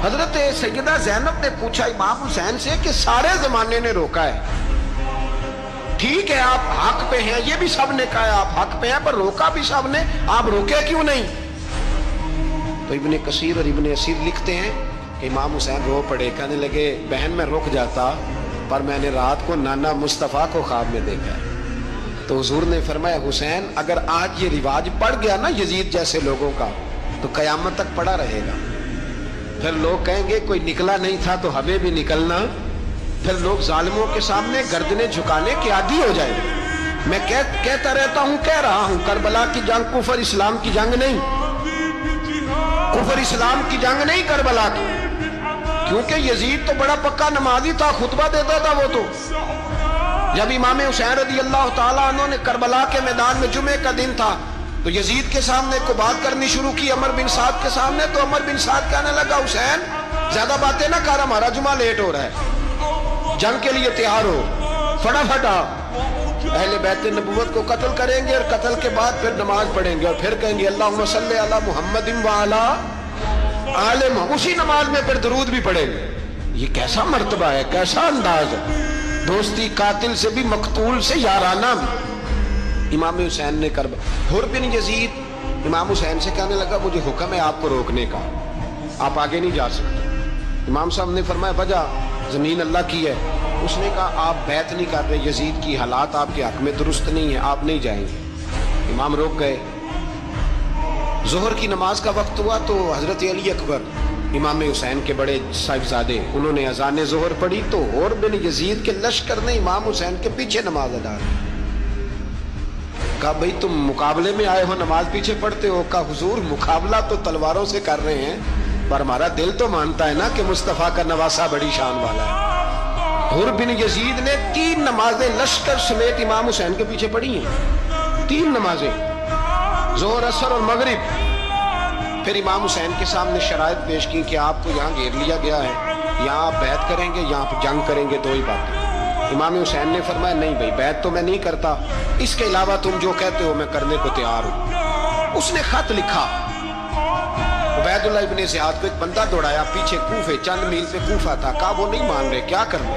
حضرت سیدہ زینب نے پوچھا امام حسین سے کہ سارے زمانے نے روکا ہے، ٹھیک ہے آپ حق پہ ہیں، یہ بھی سب نے کہا آپ حق پہ ہیں، پر روکا بھی سب نے، آپ روکے کیوں نہیں؟ تو ابن کثیر اور ابن اسیر لکھتے ہیں کہ امام حسین رو پڑے، کہنے لگے بہن میں رک جاتا، پر میں نے رات کو نانا مصطفیٰ کو خواب میں دیکھا ہے۔ تو حضور نے فرمایا حسین اگر آج یہ رواج پڑ گیا نا یزید جیسے لوگوں کا تو قیامت تک پڑا رہے گا، پھر لوگ کہیں گے کوئی نکلا نہیں تھا تو ہمیں بھی نکلنا، پھر لوگ ظالموں کے سامنے گردنیں جھکانے کے عادی ہو جائیں گے۔ میں کہتا رہتا ہوں، کہہ رہا ہوں، کربلا کی جنگ کفر اسلام کی جنگ نہیں، کفر اسلام کی جنگ نہیں کربلا کی، کیونکہ یزید تو بڑا پکا نمازی تھا، خطبہ دیتا تھا وہ تو۔ جب امام حسین رضی اللہ تعالیٰ عنہ نے کربلا کے میدان میں جمعے کا دن تھا تو یزید کے سامنے کو بات کرنی شروع کی، عمر بن سعد کے سامنے، تو عمر بن سعد کہنے لگا حسین زیادہ باتیں نہ کر، ہمارا جمعہ لیٹ ہو رہا ہے، جنگ کے لیے تیار ہو، فٹافٹ اہل بیت نبوت کو قتل کریں گے اور قتل کے بعد پھر نماز پڑھیں گے اور پھر کہیں گے اللہم صلی علی محمد وعلی آل محمد، اسی نماز میں پھر درود بھی پڑھیں گے۔ یہ کیسا مرتبہ ہے، کیسا انداز ہے، دوستی قاتل سے بھی مقتول سے یارانہ بھی۔ امام حسین نے حر بن یزید امام حسین سے کہنے لگا مجھے حکم ہے آپ کو روکنے کا، آپ آگے نہیں جا سکتے۔ امام صاحب نے فرمایا وجہ زمین اللہ کی ہے، اس نے کہا آپ بیعت نہیں کر رہے، یزید کی حالات آپ کے حق میں درست نہیں ہے، آپ نہیں جائیں گے۔ امام روک گئے۔ ظہر کی نماز کا وقت ہوا تو حضرت علی اکبر امام حسین کے بڑے صاحبزادے انہوں نے اذان ظہر پڑھی تو حر بن یزید کے لشکر نے امام حسین کے پیچھے نماز ادا کی۔ کہا بھئی تم مقابلے میں آئے ہو نماز پیچھے پڑھتے ہو؟ کہا حضور مقابلہ تو تلواروں سے کر رہے ہیں، پر ہمارا دل تو مانتا ہے نا کہ مصطفیٰ کا نواسہ بڑی شان والا ہے۔ حر بن یزید نے 3 نمازیں لشکر سمیت امام حسین کے پیچھے پڑھی ہیں، 3 نمازیں، ظہر اثر اور مغرب۔ پھر امام حسین کے سامنے شرائط پیش کی کہ آپ کو یہاں گھیر لیا گیا ہے، یہاں آپ بیعت کریں گے، یہاں آپ جنگ کریں گے، 2 ہی باتیں۔ امام حسین نے فرمایا نہیں بھائی بیعت تو میں نہیں کرتا، اس کے علاوہ تم جو کہتے ہو میں کرنے کو تیار ہوں۔ اس نے خط لکھا، عبید اللہ ابن زیاد کو ایک بندہ دوڑایا پیچھے، کوفے چند میل پہ کوفہ تھا، کہا وہ نہیں مان رہے، کیا کرنا؟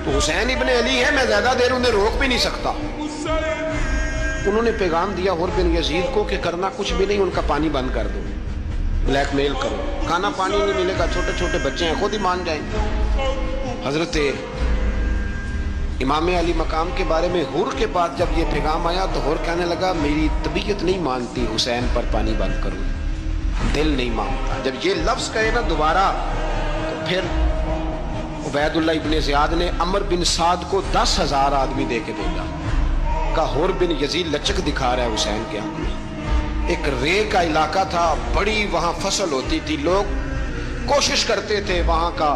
تو حسین ابن علی ہے، میں زیادہ دیر انہیں روک بھی نہیں سکتا۔ انہوں نے پیغام دیا حر بن یزید کو کہ کرنا کچھ بھی نہیں، ان کا پانی بند کر دو، بلیک میل کرو، کھانا پانی نہیں ملے گا، چھوٹے چھوٹے بچے ہیں، خود ہی مان جائیں گے۔ حضرت امام علی مقام کے بارے میں حر کے بعد جب یہ پیغام آیا تو حر کہنے لگا میری طبیعت نہیں مانتی حسین پر پانی بند کروں، دل نہیں مانتا۔ جب یہ لفظ کہے نا دوبارہ تو پھر عبید اللہ ابن زیاد نے عمر بن سعد کو 10,000 آدمی دے کے بھیجا، کہا حر بن یزید لچک دکھا رہا ہے حسین کے حق میں۔ ایک رے کا علاقہ تھا، بڑی وہاں فصل ہوتی تھی، لوگ کوشش کرتے تھے وہاں کا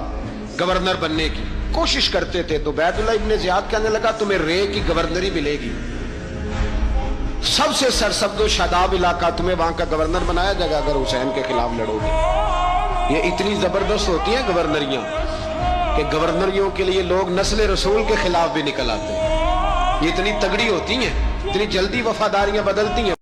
گورنر بننے کی، کوشش کرتے تھے۔ تو عبید اللہ ابن زیاد کہنے لگا تمہیں رے کی گورنری ملے گی، سب سے سرسبز و شاداب علاقہ، تمہیں وہاں کا گورنر بنایا جائے گا اگر حسین کے خلاف لڑو گے۔ یہ اتنی زبردست ہوتی ہیں گورنریاں کہ گورنریوں کے لیے لوگ نسل رسول کے خلاف بھی نکل آتے ہیں، یہ اتنی تگڑی ہوتی ہیں، اتنی جلدی وفاداریاں بدلتی ہیں۔